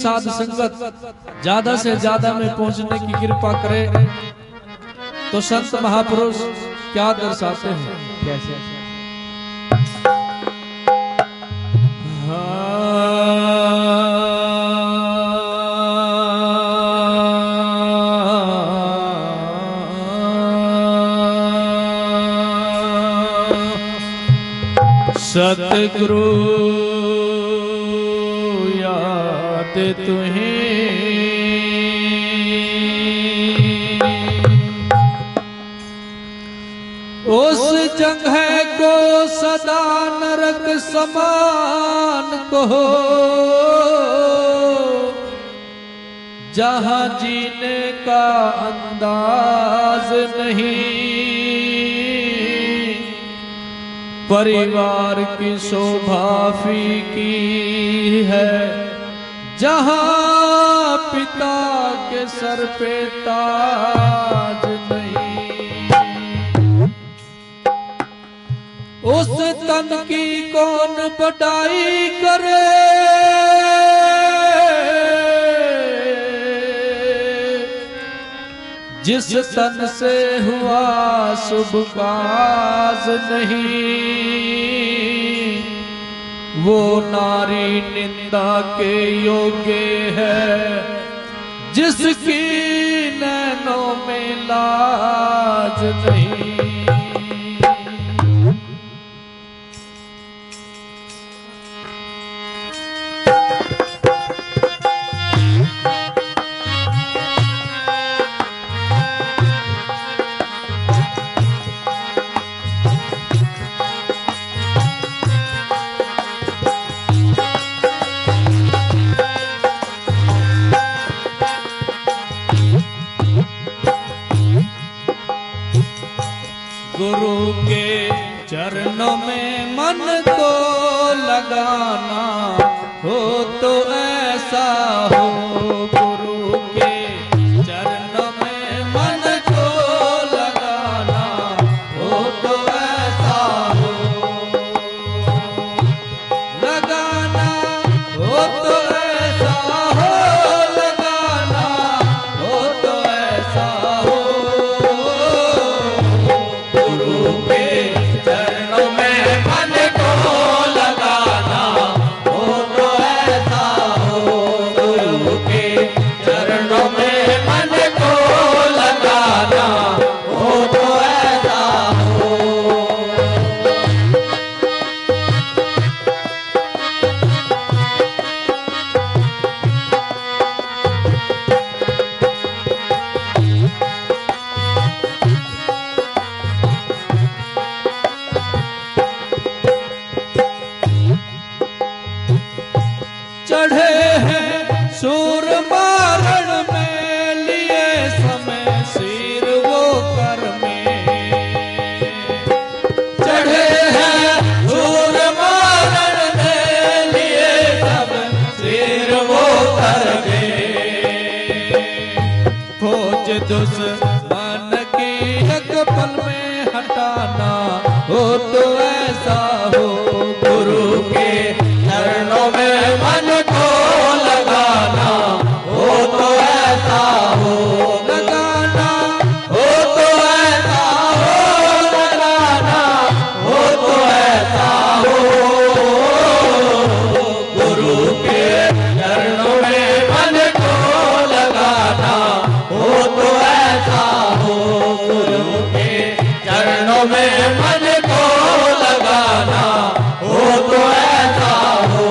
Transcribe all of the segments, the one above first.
साध संगत ज्यादा से ज्यादा में पहुंचने की कृपा करे तो संत महापुरुष क्या दर्शाते हैं, कैसे? सतगुरु याद तुम्हें उस जगह को सदा नरक समान कहो जहां जीने का अंदाज नहीं। परिवार की शोभा फीकी है जहां पिता के सर पे ताज नहीं। उस तन की कौन बड़ाई करे जिस तन से हुआ शुभ काज नहीं। वो नारी निंदा के योग्य है जिसकी नैनों में लाज नहीं। गुरु के चरणों में मन को लगाना हो तो ऐसा हो। गुरु के चरणों में मन को लगाना हो तो ऐसा हो। लगाना हो तो ऐसा हो, लगाना हो तो ऐसा हो। चढ़े हैं सूर मारण में लिए समय सिर वो कर में। चढ़े हैं सूर मारण में लिए सब सिर वो कर में। खोज दुश्मन की एक पल में हटाना हो तो ऐसा हो। गुरु के चरणों में मन को लगाना हो तो ऐसा हो। लगाना हो तो ऐसा हो, लगाना हो तो ऐसा हो। गुरु के चरणों में मन को लगाना हो तो ऐसा हो। गुरु के चरणों में मन को लगाना हो तो ऐसा हो।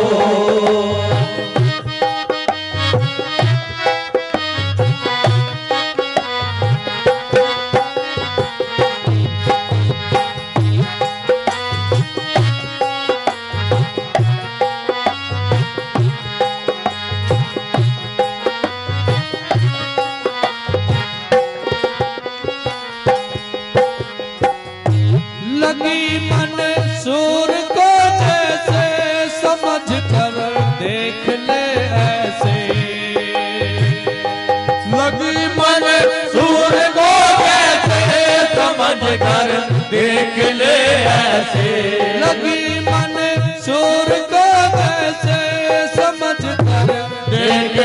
लगी मन सूर को जैसे समझ कर देख ले ऐसे। लगी मन सूर को जैसे समझ कर देख ले ऐसे। लगी मन सूर को जैसे समझ कर देख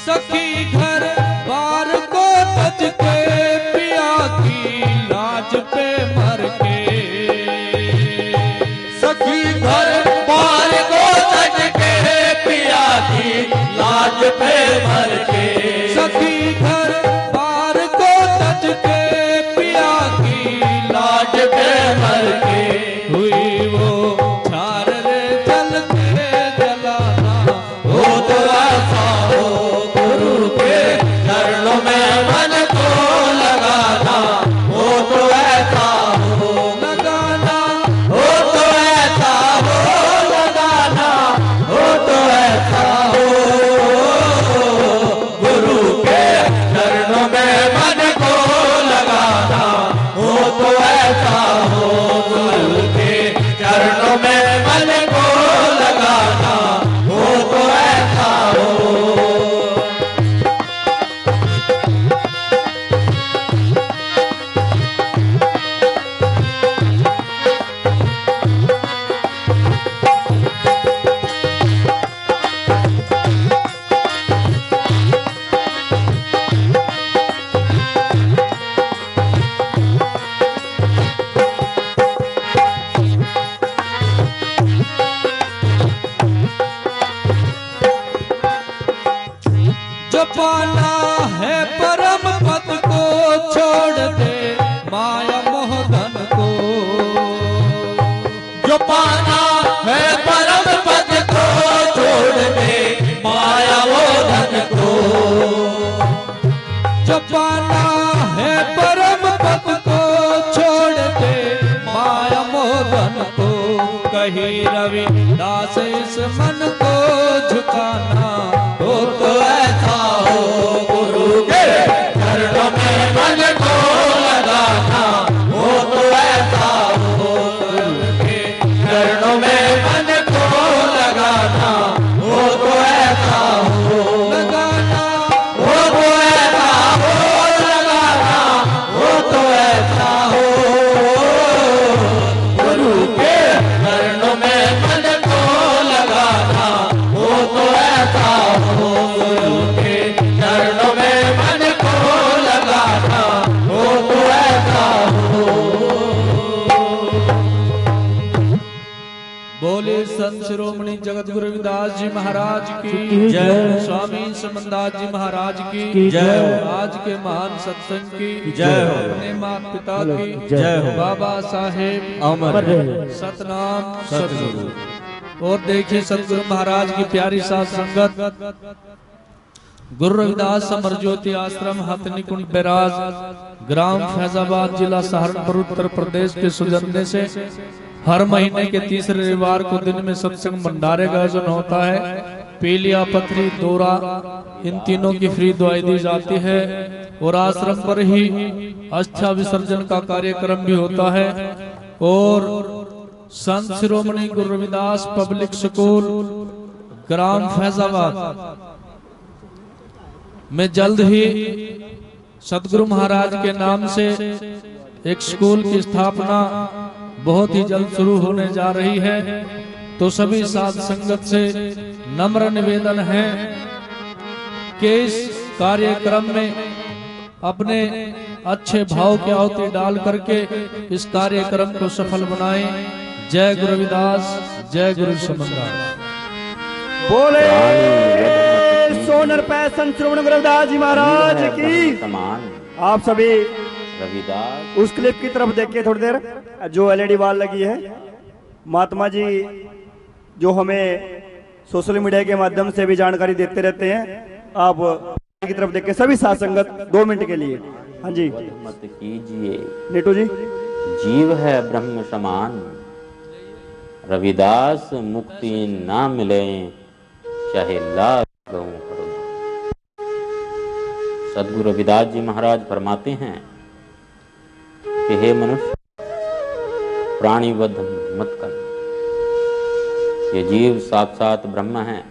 सखी घर बार को तज के पिया की लाज पे मर के, सखी घर बार को तज के पिया की लाज पे मर के, सखी घर बार को तज के पिया की लाज पे मर के, हुई वो छार रे जल के जलाना हो तो ऐसा हो गुरु के चरणों में मन को लगाना, हो तो ऐसा हो लगाना, हो तो ऐसा हो लगाना, हो तो ऐसा हो गुरु के चरणों में मन को लगाना, हो तो ऐसा हो गुरु के चरणों में मन को लगाना, हो तो ऐसा हो। जो पाना है परम पद को छोड़ दे माया मोह धन को, जो पाना है परम पद को छोड़ दे माया वो धन को, जो पाना है परम पद को छोड़ दे माया मोह धन को, कही रविदास इस मन को झुकाना हो तो ऐसा हो गुरु के चरणों में मन को लगाना, हो तो ऐसा हो गुरु के चरणों में मन को लगाना, हो तो ऐसा हो लगाना, हो तो ऐसा हो लगाना, हो तो ऐसा हो गुरु के चरणों में मन को लगाना, हो तो ऐसा हो गुरु के चरणों में मन को लगाना, हो तो ऐसा हो। बोले संत शिरोमणि जगत गुरु रविदास जी महाराज की जय। स्वामी समनदास जी महाराज की जय। आज के महान सत्संग की जय हो। अपने माता पिता की जय हो। बाबा साहेब अमर सतनाम सतगुरु। और देखिए सतगुरु महाराज की प्यारी साथ संगत गुरु रविदास अमर ज्योति आश्रम हथनी कुंड बैराज ग्राम फैजाबाद जिला सहारनपुर उत्तर प्रदेश के सौजन्य से हर महीने के तीसरे रविवार को दिन में सत्संग भंडारे का आयोजन होता है। पीलिया पथरी दौरा इन तीनों की फ्री दवाई दी जाती है और आश्रम पर ही अस्थि विसर्जन का कार्यक्रम भी होता है। और संत शिरोमणि गुरु रविदास पब्लिक स्कूल ग्राम फैजाबाद में जल्द ही सतगुरु महाराज के नाम से एक स्कूल की स्थापना बहुत ही जल्द शुरू होने जा रही है। तो सभी साध संगत से नम्र निवेदन है कि इस कार्यक्रम में अपने अच्छे भाव की आहुति डाल करके इस कार्यक्रम को सफल बनाएं। जय गुरु रविदास, जय गुरु समनदास। बोले सोनर पैसन श्रवण गुरु रविदास जी महाराज की। आप सभी रविदास उस क्लिप की तरफ देखिए थोड़ी देर, जो एलईडी वाल लगी है। महात्मा जी जो हमें सोशल मीडिया के माध्यम से भी जानकारी देते रहते हैं, आप की तरफ देखिए सभी साथ संगत 2 मिनट के लिए। हाँ जी मत कीजिए, नीटू जी। जीव है ब्रह्म समान, रविदास मुक्ति ना मिले चाहे लाख गऊं करो। सदगुरु रविदास जी महाराज फरमाते हैं कि हे मनुष्य, प्राणीवध मत कर। ये जीव साक्षात ब्रह्म है।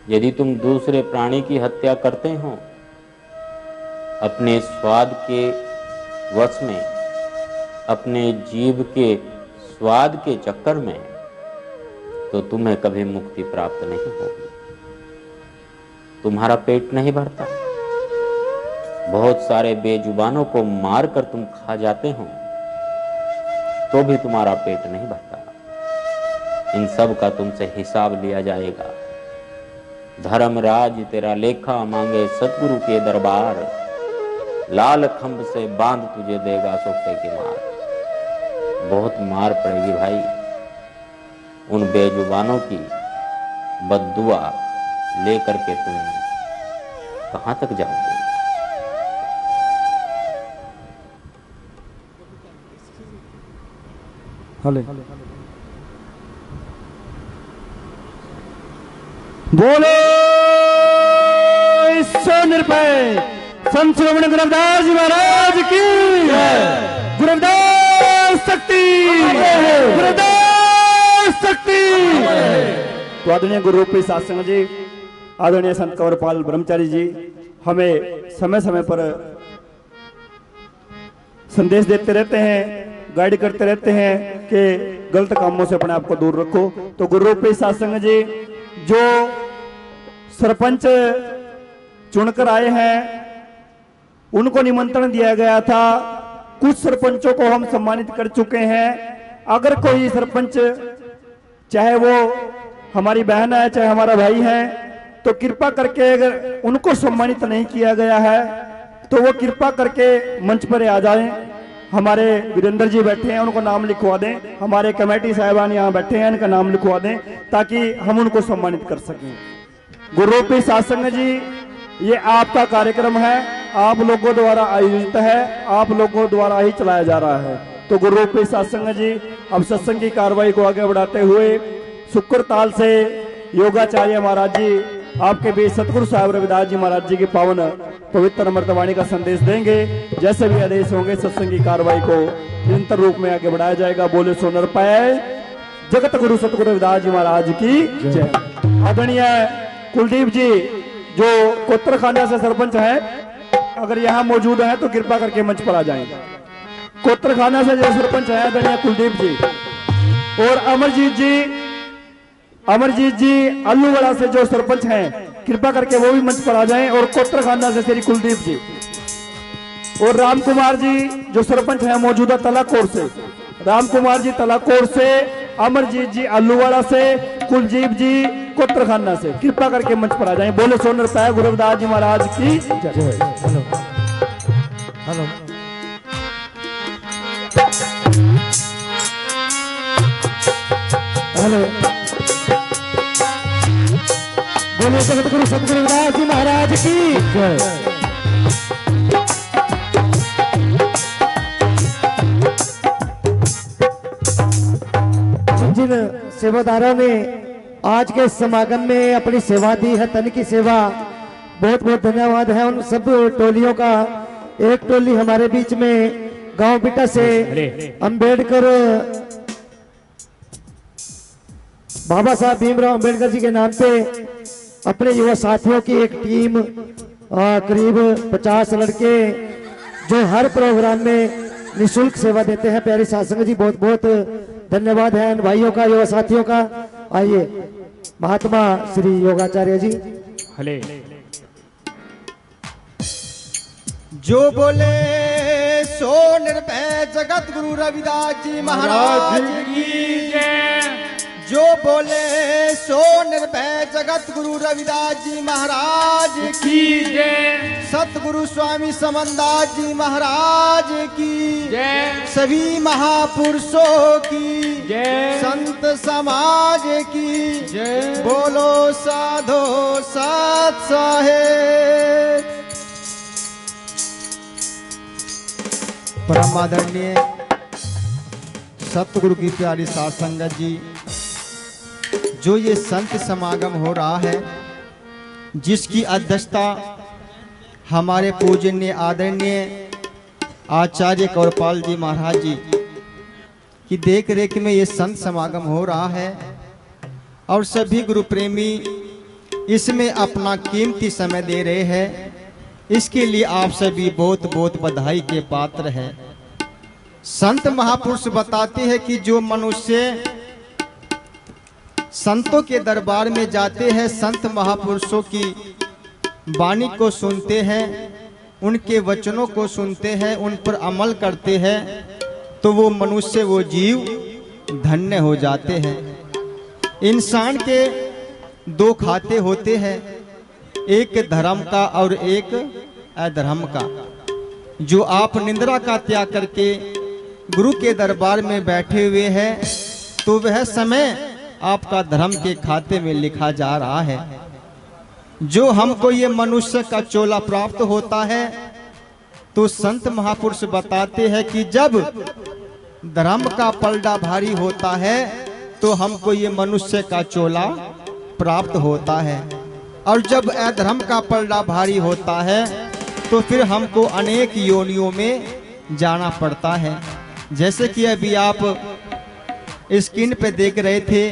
यदि तुम दूसरे प्राणी की हत्या करते हो अपने स्वाद के वश में, अपने जीव के स्वाद के चक्कर में, तो तुम्हें कभी मुक्ति प्राप्त नहीं होगी। तुम्हारा पेट नहीं भरता। बहुत सारे बेजुबानों को मार कर तुम खा जाते हो तो भी तुम्हारा पेट नहीं भरता। इन सब का तुमसे हिसाब लिया जाएगा। धर्मराज तेरा लेखा मांगे सतगुरु के दरबार, लाल खंभ से बांध तुझे देगा सोटे की मार। बहुत मार पड़ेगी भाई। उन बेजुबानों की बद्दुआ लेकर के तुम कहां तक जाओगे? बोलो ईश्वर निर्भय संत श्री गुरु रविदास जी महाराज की गुरु रविदास शक्ति, गुरु रविदास शक्ति। तो आदरणीय गुरु रूपी सत्संग जी, आदरणीय संत कंवरपाल ब्रह्मचारी जी हमें समय समय पर संदेश देते रहते हैं, गाइड करते रहते हैं कि गलत कामों से अपने आप को दूर रखो। तो गुरु रूपी सत्संग जी जो सरपंच चुनकर आए हैं उनको निमंत्रण दिया गया था। कुछ सरपंचों को हम सम्मानित कर चुके हैं। अगर कोई सरपंच, चाहे वो हमारी बहन है चाहे हमारा भाई है, तो कृपा करके अगर उनको सम्मानित नहीं किया गया है तो वो कृपा करके मंच पर आ जाएं। हमारे वीरेंद्र जी बैठे हैं, उनको नाम लिखवा दें। हमारे कमेटी साहिबान यहाँ बैठे हैं, इनका नाम लिखवा दें ताकि हम उनको सम्मानित कर सकें। गुरु रूपी सत्संग जी, ये आपका कार्यक्रम है, आप लोगों द्वारा आयोजित है, आप लोगों द्वारा ही चलाया जा रहा है। तो गुरु रूपी सत्संग जी अब सत्संग की कार्रवाई को आगे बढ़ाते हुए शुक्र ताल से योगाचार्य महाराज जी आपके बीच सतगुरु साहब रविदास जी महाराज जी की पावन पवित्र अमृतवाणी का संदेश देंगे। जैसे भी आदेश होंगे सत्संग की कार्रवाई को निरंतर रूप में आगे बढ़ाया जाएगा। बोले सोनर पाए जगत गुरु सतगुरु रविदास जी महाराज की जय। आदरणीय कुलदीप जी जो कोत्रखाना से सरपंच है, अगर यहाँ मौजूद है तो कृपा करके मंच पर आ जाएं। कोत्रखाना से जो सरपंच है आदरणीय कुलदीप जी, और अमरजीत जी अल्लूवाड़ा से जो सरपंच हैं कृपा करके वो भी मंच पर आ जाएं। और कोत्रखाना से श्री कुलदीप जी और राम कुमार जी जो सरपंच हैं मौजूदा तलाकोट से, राम कुमार जी तलाकोट से, अमरजीत जी अल्लूवाड़ा से, कुलदीप जी कोत्रखाना से कृपा करके मंच पर आ जाएं। बोले सोनर पाया गुरु रविदास जी महाराज की जय। हेलो हेलो बोले जगत गुरु सतगुरु रविदास जी महाराज की जय। जिन सेवादारों ने आज के समागम में अपनी सेवा दी है, तन की सेवा, बहुत बहुत धन्यवाद है उन सब टोलियों का। एक टोली हमारे बीच में गांव बिटा से अंबेडकर, बाबा साहब भीमराव अंबेडकर जी के नाम पे अपने युवा साथियों की एक टीम, करीब 50 लड़के जो हर प्रोग्राम में निःशुल्क सेवा देते हैं। प्यारे सत्संग जी बहुत बहुत धन्यवाद है इन भाइयों का, युवा साथियों का। आइए महात्मा श्री योगाचार्य जी। हले जो बोले सो निर्भय जगत गुरु रविदास जी महाराज की जय। जो बोले सो निर्भय जगत गुरु रविदास जी महाराज की जय। सतगुरु स्वामी समनदास जी महाराज की जय। सभी महापुरुषों की जय, संत समाज की जय। बोलो साधो सत साहेब। परम आदरणीय सतगुरु की प्यारी साध संगत जी, जो ये संत समागम हो रहा है जिसकी अध्यक्षता हमारे पूजनीय आदरणीय आचार्य कंवरपाल जी महाराज जी की देख रेख में ये संत समागम हो रहा है और सभी गुरु प्रेमी इसमें अपना कीमती समय दे रहे हैं। इसके लिए आप सभी बहुत बहुत बधाई के पात्र हैं। संत महापुरुष बताते हैं कि जो मनुष्य संतों के दरबार में जाते हैं, संत महापुरुषों की वाणी को सुनते हैं, उनके वचनों को सुनते हैं, उन पर अमल करते हैं, तो वो मनुष्य, वो जीव धन्य हो जाते हैं। इंसान के दो खाते होते हैं, एक धर्म का और एक अधर्म का। जो आप निंद्रा का त्याग करके गुरु के दरबार में बैठे हुए हैं, तो वह समय आपका धर्म के खाते में लिखा जा रहा है। जो हमको ये मनुष्य का चोला प्राप्त होता है, तो संत महापुरुष बताते हैं कि जब धर्म का पलड़ा भारी होता है तो हमको ये मनुष्य का चोला प्राप्त होता है, और जब अधर्म का पलड़ा भारी होता है तो फिर हमको अनेक योनियों में जाना पड़ता है। जैसे कि अभी आप स्क्रीन पे देख रहे थे,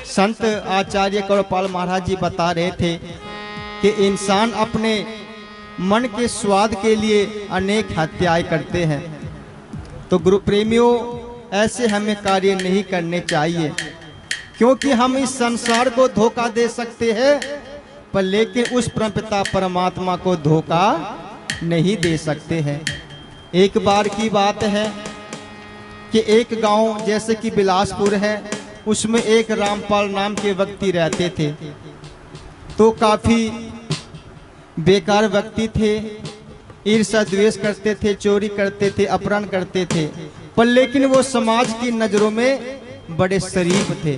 संत आचार्य कौरपाल महाराज जी बता रहे थे कि इंसान अपने मन के स्वाद के लिए अनेक हत्याएं करते हैं। तो गुरु प्रेमियों, ऐसे हमें कार्य नहीं करने चाहिए, क्योंकि हम इस संसार को धोखा दे सकते हैं, पर लेकिन उस परमपिता परमात्मा को धोखा नहीं दे सकते हैं। एक बार की बात है कि एक गांव जैसे कि बिलासपुर है, उसमें एक रामपाल नाम के व्यक्ति रहते थे। तो काफी बेकार व्यक्ति थे, ईर्ष्या द्वेष करते थे, चोरी करते थे, अपहरण करते थे, पर लेकिन वो समाज की नजरों में बड़े शरीफ थे,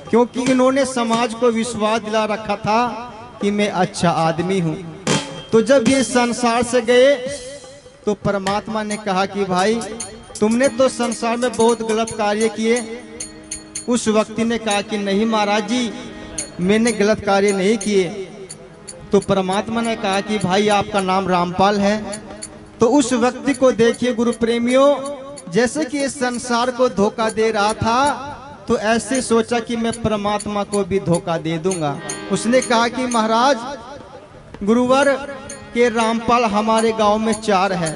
क्योंकि इन्होंने समाज को विश्वास दिला रखा था कि मैं अच्छा आदमी हूँ। तो जब ये संसार से गए तो परमात्मा ने कहा कि भाई, तुमने तो संसार में बहुत गलत कार्य किए। उस व्यक्ति ने कहा कि नहीं महाराज जी, मैंने गलत कार्य नहीं किए। तो परमात्मा ने कहा कि भाई, आपका नाम रामपाल है। तो उस व्यक्ति को देखिए गुरु प्रेमियों, जैसे कि इस संसार को धोखा दे रहा था, तो ऐसे सोचा कि मैं परमात्मा को भी धोखा दे दूंगा। उसने कहा कि महाराज, गुरुवर के रामपाल हमारे गांव में 4 है,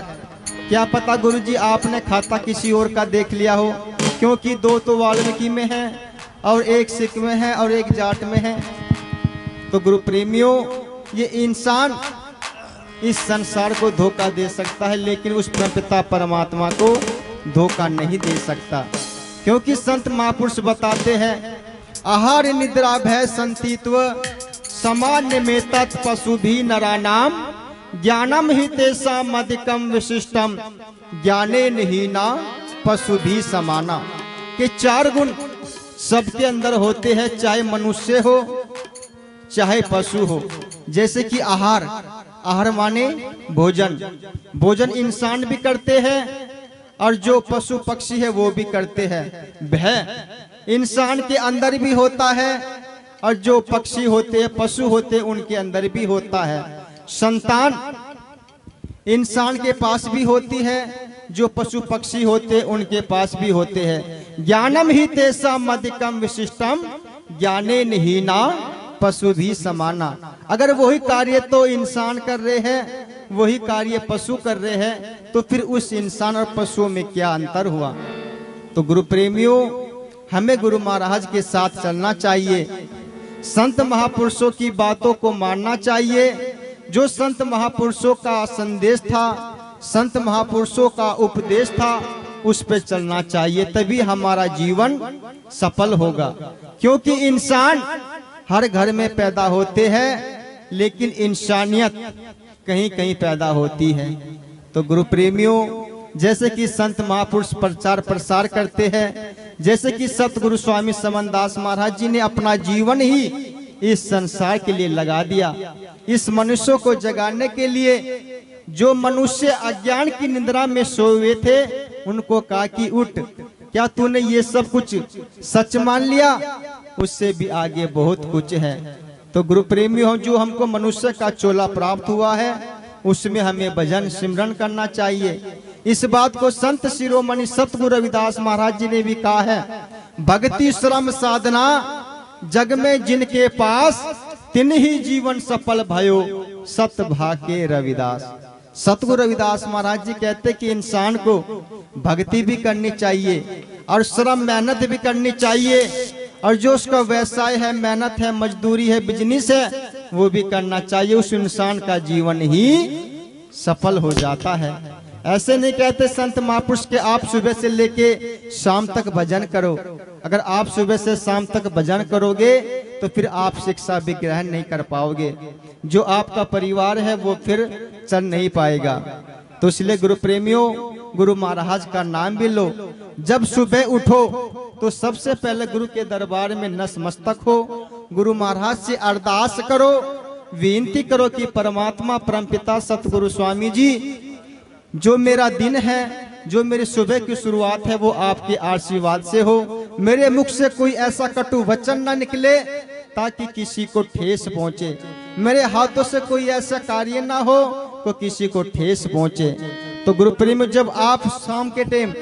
क्या पता गुरुजी आपने खाता किसी और का देख लिया हो, क्योंकि 2 तो वाल्मीकि में है और 1 सिख में है और 1 जाट में है। तो गुरु प्रेमियों, ये इंसान इस संसार को धोखा दे सकता है, लेकिन उस परमपिता परमात्मा को धोखा नहीं दे सकता, क्योंकि संत महापुरुष बताते हैं, आहार निद्रा भय संतीत्व सामान्य में तत्पशु भी नरानाम ज्ञानम ही तेषाम अधिकम विशिष्टम ज्ञाने हीना पशु भी समाना। के 4 गुण सबके अंदर होते हैं, चाहे मनुष्य हो चाहे पशु हो। जैसे कि आहार, आहार माने भोजन, भोजन इंसान भी करते हैं और जो पशु पक्षी है वो भी करते हैं। भय इंसान के अंदर भी होता है और जो पक्षी होते हैं, पशु होते हैं, उनके अंदर भी होता है। संतान इंसान के पास भी होती है, जो पशु पक्षी होते हैं उनके पास भी होते हैं। ज्ञानम ही तेषाम अधिकम विशिष्टम ज्ञाने हीना पशु भी समाना। अगर वही कार्य तो इंसान कर रहे हैं, वही कार्य पशु कर रहे हैं, तो फिर उस इंसान और पशुओं में क्या अंतर हुआ। तो गुरु प्रेमियों, हमें गुरु महाराज के साथ चलना चाहिए, संत महापुरुषों की बातों को मानना चाहिए। जो संत महापुरुषों का संदेश था, संत महापुरुषों का उपदेश था, उस पे चलना चाहिए, तभी हमारा जीवन सफल होगा। क्योंकि इंसान हर घर में पैदा होते हैं, लेकिन इंसानियत कहीं कहीं पैदा होती है। तो गुरु प्रेमियों, जैसे कि संत महापुरुष प्रचार प्रसार करते हैं, जैसे कि सतगुरु स्वामी समनदास महाराज जी ने अपना जीवन ही इस संसार के लिए लगा दिया, इस मनुष्यों को जगाने के लिए। जो मनुष्य अज्ञान की निद्रा में सोए हुए थे, उनको कहा कि उठ, क्या तूने ये सब कुछ सच मान लिया? उससे भी आगे बहुत कुछ है। तो गुरु प्रेमी हो, जो हमको मनुष्य का चोला प्राप्त हुआ है, उसमें हमें भजन सिमरन करना चाहिए। इस बात को संत शिरोमणि सतगुरु रविदास महाराज जी ने भी कहा है, भक्ति श्रम साधना जग में जिनके पास तिन ही जीवन सफल भयो सत भाके रविदास। सतगुरु रविदास महाराज जी कहते कि इंसान को भक्ति भी करनी चाहिए और श्रम मेहनत भी करनी चाहिए, और जो उसका व्यवसाय है, मेहनत है, मजदूरी है, बिजनेस है, वो भी करना चाहिए, उस इंसान का जीवन ही सफल हो जाता है। ऐसे नहीं कहते संत महापुरुष के आप सुबह से लेके शाम तक भजन करो। अगर आप सुबह से शाम तक भजन करोगे तो फिर आप शिक्षा भी ग्रहण नहीं कर पाओगे, जो आपका परिवार है वो फिर चल नहीं पाएगा। तो इसलिए गुरु प्रेमियों, गुरु महाराज का नाम भी लो। जब सुबह उठो तो सबसे पहले गुरु के दरबार में नतमस्तक हो, गुरु महाराज से अरदास करो, विनती करो कि परमात्मा परमपिता सतगुरु स्वामी जी, जो मेरा दिन है, जो मेरी सुबह की शुरुआत है वो आपके आशीर्वाद से हो। मेरे मुख से कोई ऐसा कटु वचन ना निकले ताकि किसी को ठेस पहुंचे, मेरे हाथों से कोई ऐसा कार्य ना हो तो किसी को ठेस पहुंचे। तो गुरु प्रेम, जब आप शाम के टाइम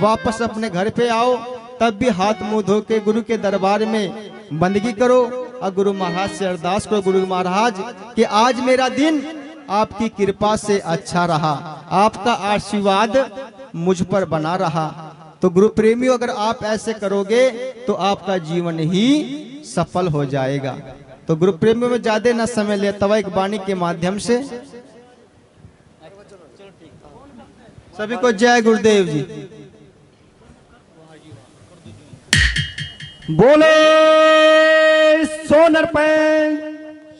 वापस अपने घर पे आओ तब भी हाथ मुंह धो के गुरु के दरबार में बंदगी करो और गुरु महाराज से अरदास करो, गुरु महाराज कि आज मेरा दिन आपकी कृपा से अच्छा रहा, आपका आशीर्वाद मुझ पर बना रहा। तो गुरु प्रेमियों, अगर आप ऐसे करोगे तो आपका जीवन ही सफल हो जाएगा। तो गुरु प्रेमियों में ज्यादा न समय लेता हुआ एक वाणी के माध्यम से सभी को जय गुरुदेव जी। बोले सोनर पैन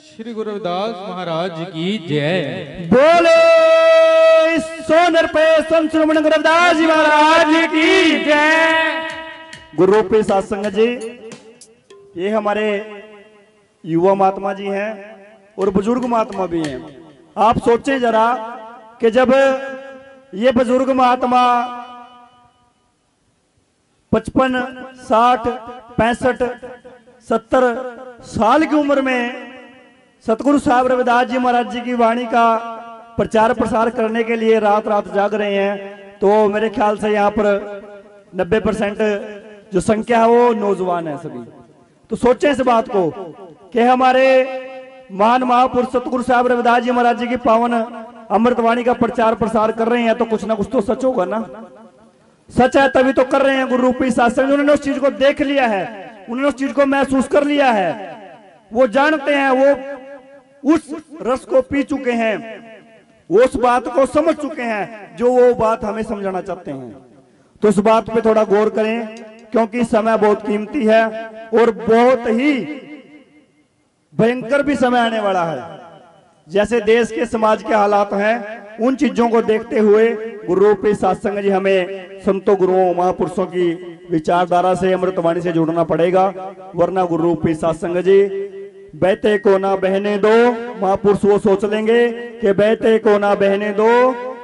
श्री गुरु रविदास महाराज की जय। बोले सोनर पे संत श्रीमन गुरु रविदास जी महाराज की जय। गुरु रूपी सत्संग जी, ये हमारे युवा महात्मा जी हैं और बुजुर्ग महात्मा भी हैं। आप सोचें जरा कि जब ये बुजुर्ग महात्मा 55, 60, 65, 70 साल की उम्र में सतगुरु साहब रविदास जी महाराज जी की वाणी का प्रचार प्रसार करने के लिए रात रात जाग रहे हैं, तो मेरे ख्याल से यहाँ पर 90% जो संख्या है वो नौजवान है सभी। तो सोचें इस बात को कि हमारे महान महापुरुष सतगुरु साहब रविदास जी महाराज जी की पावन अमृतवाणी का प्रचार प्रसार कर रहे हैं, तो कुछ ना कुछ तो सच होगा ना। सच है तभी तो कर रहे हैं। गुरु रूपी सत्संग, उन्होंने उस चीज को देख लिया है, उन्होंने उस चीज को महसूस कर लिया है, वो जानते हैं, वो उस रस को पी चुके हैं, वो उस बात को समझ चुके हैं जो वो बात हमें समझाना चाहते हैं। तो इस बात पे थोड़ा गौर करें, क्योंकि समय बहुत कीमती है और बहुत ही भयंकर भी समय आने वाला है। जैसे देश के समाज के हालात हैं, उन चीजों को देखते हुए गुरु रूपी सत्संग जी हमें संतों गुरुओं महापुरुषों की विचारधारा से अमृतवाणी से जुड़ना पड़ेगा, वरना गुरु रूपी सत्संग जी बहते को ना बहने दो। महापुरुष वो सोच लेंगे कि बहते को ना बहने दो,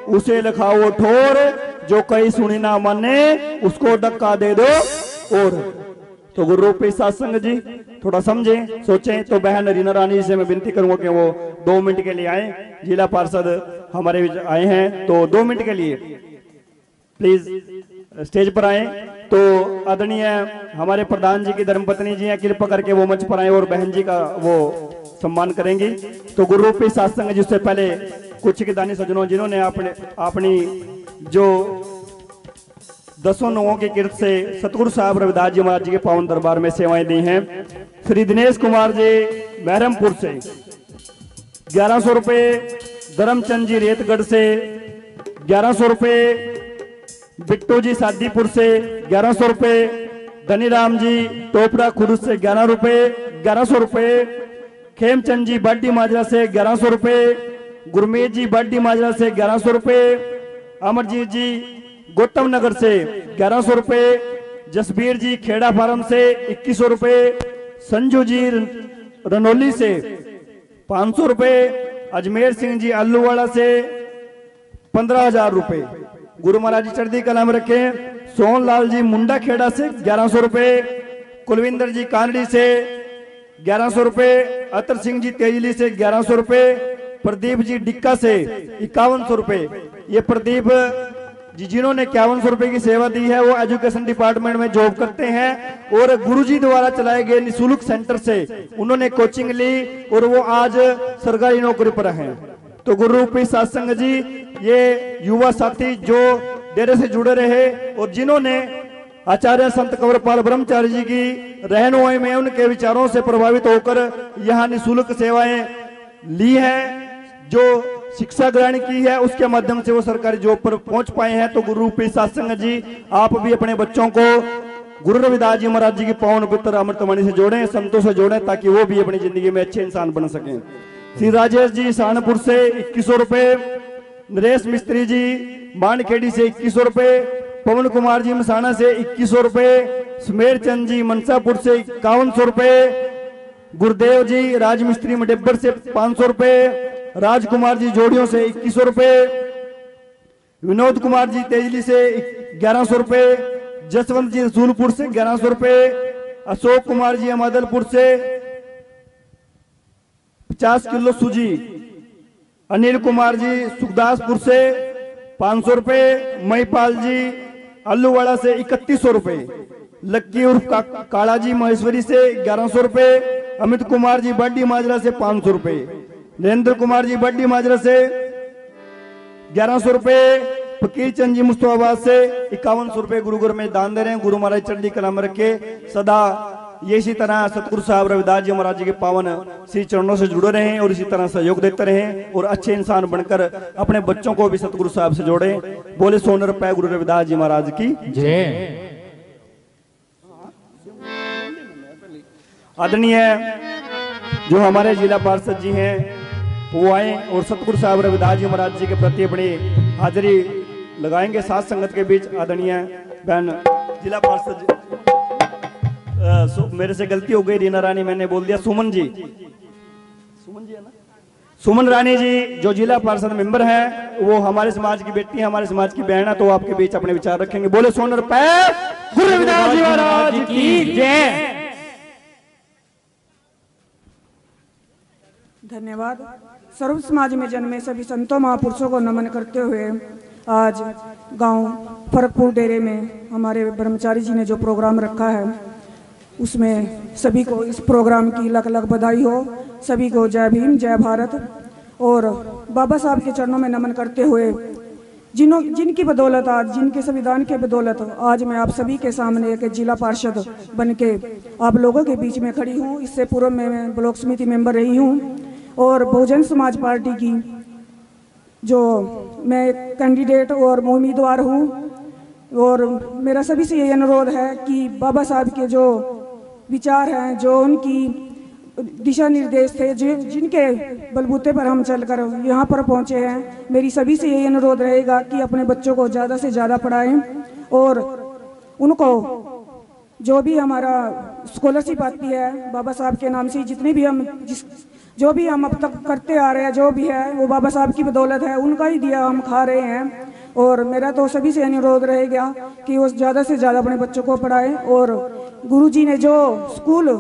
उसे लिखाओ ठोर, जो कहीं सुनी ना माने उसको धक्का दे दो। और तो गुरु रूपी सत्संग जी थोड़ा समझें, सोचें। तो बहन रीना रानी जी से मैं विनती करूंगा कि वो 2 मिनट के लिए आए। जिला पार्षद हमारे आए हैं, तो 2 मिनट के लिए प्लीज स्टेज पर आए। तो आदरणीय हमारे प्रधान जी की धर्मपत्नी जी हैं, कृपा करके वो मंच पर आए और बहन जी का वो सम्मान करेंगी। तो गुरु रूपी सत्संग जी, उससे पहले कुछ के दानी सज्जनों जिन्होंने अपनी जो 10 नौओं के कीर्त से सतगुरु साहब रविदास जी महाराज जी के पावन दरबार में सेवाएं दी हैं। श्री दिनेश कुमार जी बहरमपुर से 1100 रुपए, धर्मचंद जी रेतगढ़ से 1100 रुपए, बिट्टू जी सादीपुर से 1100 रुपए, धनीराम जी टोपड़ा खुरुद से 11 रुपए, 1100 रुपए, खेमचंद जी बाडी माजरा से 1100 रुपए, गुरमीत जी बाडी माजरा से 1100 रुपए, अमरजीत जी गौतम नगर से 1100 रुपए, जसबीर जी खेड़ा फार्म से 2100 रुपए, संजू जी रनौली से 500 रुपए, अजमेर सिंह जी आलूवाड़ा से 15,000 रुपए। गुरु महाराज जी चढ़ती कला में रखे। सोनलाल जी मुंडा खेड़ा से 1100 रुपए, कुलविंदर जी कानड़ी से 1100 रुपए, अतर सिंह जी तेजली से 1100 रुपए, प्रदीप जी डिक्का से 5100 रुपए। ये प्रदीप जी जिन्होंने 5100 रुपए की सेवा दी है, वो एजुकेशन डिपार्टमेंट में जॉब करते हैं और गुरुजी द्वारा चलाए गए निशुल्क सेंटर से उन्होंने कोचिंग ली और वो आज सरकारी नौकरी पर हैं। तो गुरु रूपी सत्संग जी, ये युवा साथी जो डेरे से जुड़े रहे और जिन्होंने आचार्य संत कंवरपाल ब्रह्मचारी जी की रहनुमाई में उनके विचारों से प्रभावित होकर यहाँ निःशुल्क सेवाएं ली है। जो शिक्षा ग्रहण की है उसके माध्यम से वो सरकारी जॉब पर पहुंच पाए हैं। तो गुरु रूपी सत्संग जी, आप भी अपने बच्चों को गुरु रविदास जी महाराज जी की पावन पवित्र अमृतवाणी से जोड़ें, संतों से जोड़ें, ताकि वो भी अपनी जिंदगी में अच्छे इंसान बन सकें। श्री राजेश जी सहारनपुर से 2100 रुपए, नरेश मिस्त्री जी बाणखेड़ी से 2100 रुपए, पवन कुमार जी मसाना से 2100 रुपए, सुमेर चंद जी मनसापुर से 5100 रुपए, गुरुदेव जी राजमिस्त्री मडेब्बर से 500 रुपए, राजकुमार जी जोड़ियों से 2100 रुपए, विनोद कुमार जी तेजली से 1100 रुपए, जसवंत जी रसूलपुर से 1100 रुपए, अशोक कुमार जी अमादलपुर से 50 किलो सूजी, अनिल कुमार जी सुखदासपुर से 500 रुपए, महिपाल जी अल्लूवाड़ा से 3100 रुपए, लक्की उर्फ काला जी महेश्वरी से 1100 रुपए, अमित कुमार जी बड्डी माजरा से 500 रुपए, नरेंद्र कुमार जी बड्डी माजरा से 1100 रुपए, फकीर चंद जी मुस्तफाबाद से 5100 रुपए गुरु घर में दान दे रहे हैं। गुरु महाराज चढ़ी कला में रखे सदा ये इसी तरह सतगुरु साहब रविदास जी महाराज जी के पावन श्री चरणों से जुड़े रहें और इसी तरह सहयोग देते रहें और अच्छे इंसान बनकर अपने बच्चों को भी सतगुरु साहब से जोड़े। बोले सोनर रुपए गुरु रविदास जी महाराज की जय। आदरणीय जो हमारे जिला पार्षद जी हैं वो आए और सतगुरु साहब रविदास जी महाराज जी के प्रति अपनी हाजिरी लगाएंगे साथ संगत के बीच। आदरणीय बहन जिला पार्षद मेरे से गलती हो गई, रीना रानी मैंने बोल दिया, सुमन जी है ना, सुमन रानी जी जो जिला पार्षद मेंबर हैं, वो हमारे समाज की बेटी है, हमारे समाज की बहन है, तो आपके बीच अपने विचार रखेंगे। बोले सोनर पे गुरु रविदास जी महाराज की जय। धन्यवाद। सर्व समाज में जन्मे सभी संतों महापुरुषों को नमन करते हुए आज गांव फरकपुर डेरे में हमारे ब्रह्मचारी जी ने जो प्रोग्राम रखा है उसमें सभी को इस प्रोग्राम की लख लख बधाई हो। सभी को जय भीम जय भारत। और बाबा साहब के चरणों में नमन करते हुए जिनकी बदौलत आज, जिनके संविधान के बदौलत आज मैं आप सभी के सामने एक जिला पार्षद बन के आप लोगों के बीच में खड़ी हूँ। इससे पूर्व में मैं ब्लॉक समिति मेंबर रही हूँ और बहुजन समाज पार्टी की जो मैं कैंडिडेट और उम्मीदवार हूँ। और मेरा सभी से ये अनुरोध है कि बाबा साहब के जो विचार हैं, जो उनकी दिशा निर्देश थे, जिनके बलबूते पर हम चलकर यहाँ पर पहुँचे हैं, मेरी सभी से यही अनुरोध रहेगा कि अपने बच्चों को ज़्यादा से ज़्यादा पढ़ाएं और उनको जो भी हमारा स्कॉलरशिप आती है बाबा साहब के नाम से, जितनी भी हम जो भी हम अब तक करते आ रहे हैं, जो भी है वो बाबा साहब की बदौलत है, उनका ही दिया हम खा रहे हैं। और मेरा तो सभी से अनुरोध रहेगा कि वो ज़्यादा से ज़्यादा अपने बच्चों को पढ़ाएं। और गुरुजी ने जो school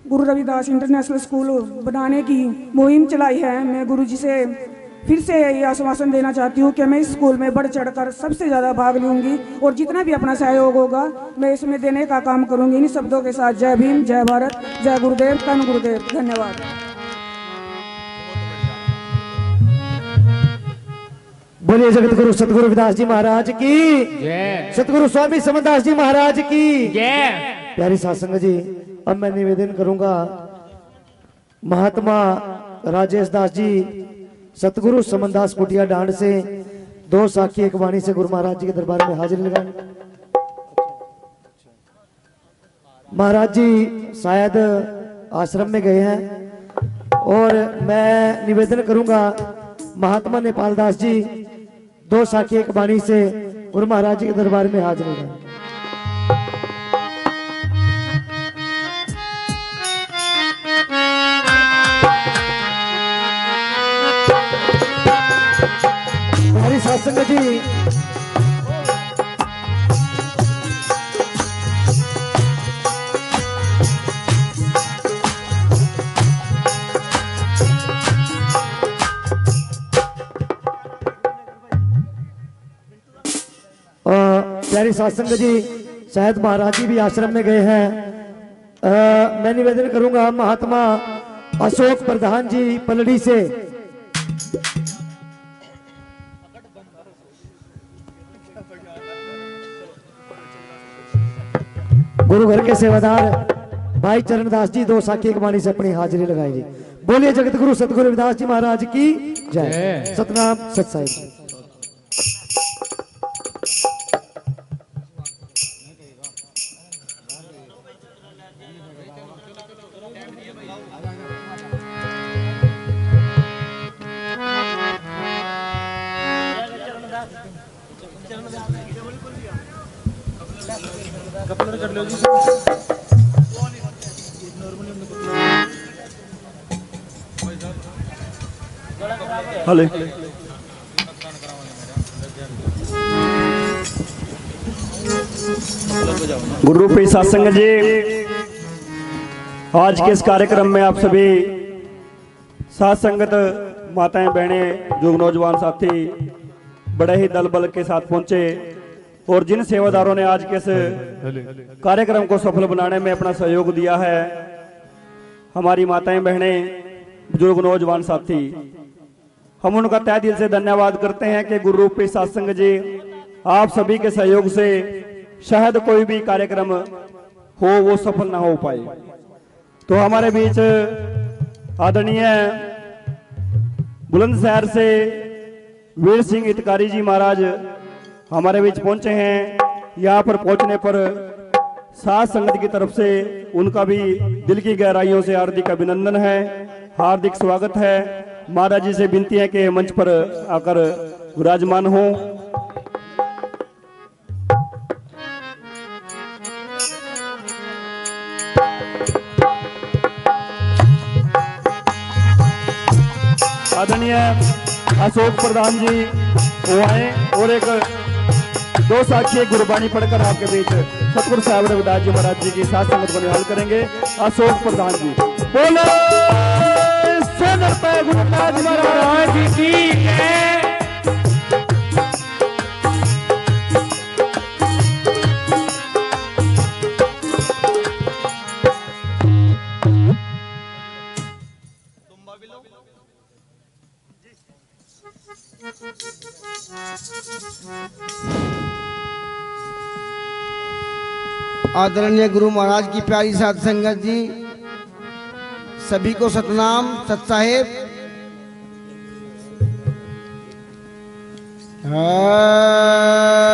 Guru Ravidas international school बनाने की मुहिम चलाई है, मैं गुरुजी से फिर से ये आश्वासन देना चाहती हूँ कि मैं इस स्कूल में बढ़ चढ़कर सबसे ज़्यादा भाग लूँगी और जितना भी अपना सहयोग होगा मैं इसमें देने का काम करूँगी। इन शब्दों के साथ जय भीम जय भारत जय गुरुदेव धन गुरुदेव। धन्यवाद। बोलिए जगत गुरु सतगुरु रविदास जी महाराज की जय। सतगुरु स्वामी समदास जी महाराज की जय। प्यारी सासंग जी, अब मैं निवेदन करूंगा महात्मा राजेश दास जी सतगुरु समदास कुटिया डांड से 2 साखी एक वाणी से गुरु महाराज जी के दरबार में हाजिरी लगाएं। महाराज जी शायद आश्रम में गए हैं और मैं निवेदन करूंगा महात्मा नेपाल दास जी 2 साखी एक वाणी से गुरु महाराज जी के दरबार में हाजिर लगाएं। सत्संग जी प्यारी सत्संग जी, शायद महाराज जी भी आश्रम में गए हैं। मैं निवेदन करूंगा महात्मा अशोक प्रधान जी पलड़ी से गुरु घर के सेवादार भाई चरणदास जी 2 साखी एक वाणी से अपनी हाजिरी लगाएंगे। बोलिए जगत गुरु सतगुरु रविदास जी महाराज की जय। सतनाम सत साहिब। हले गुरु रूपी सत्संग जी, आज के इस कार्यक्रम में आप सभी साथ संगत माताएं बहनें जो नौजवान साथी बड़े ही दल बल के साथ पहुंचे और जिन सेवादारों ने आज के इस कार्यक्रम को सफल बनाने में अपना सहयोग दिया है, हमारी माताएं बहनें बुजुर्ग नौजवान साथी, हम उनका तहे दिल से धन्यवाद करते हैं कि गुरु रूपी सत्संग जी आप सभी के सहयोग से शायद कोई भी कार्यक्रम हो वो सफल ना हो पाए। तो हमारे बीच आदरणीय बुलंदशहर से वीर सिंह हितकारी जी महाराज हमारे बीच पहुंचे हैं। यहाँ पर पहुंचने पर साथ संगत की तरफ से उनका भी दिल की गहराइयों से हार्दिक अभिनंदन है, हार्दिक स्वागत है। महाराज जी से विनती है कि मंच पर आकर विराजमान हो। आदरणीय अशोक प्रधान जी वो आए और एक 2 साखी गुरबानी पढ़कर आपके बीच सतगुरु साहिब रविदास जी महाराज जी की साथ संगत को निहाल करेंगे। अशोक प्रधान जी बोलो गुरुदास महाराज जी की जय। आदरणीय गुरु महाराज की प्यारी साथ संगत जी, सभी को सतनाम सत साहेब। हाँ।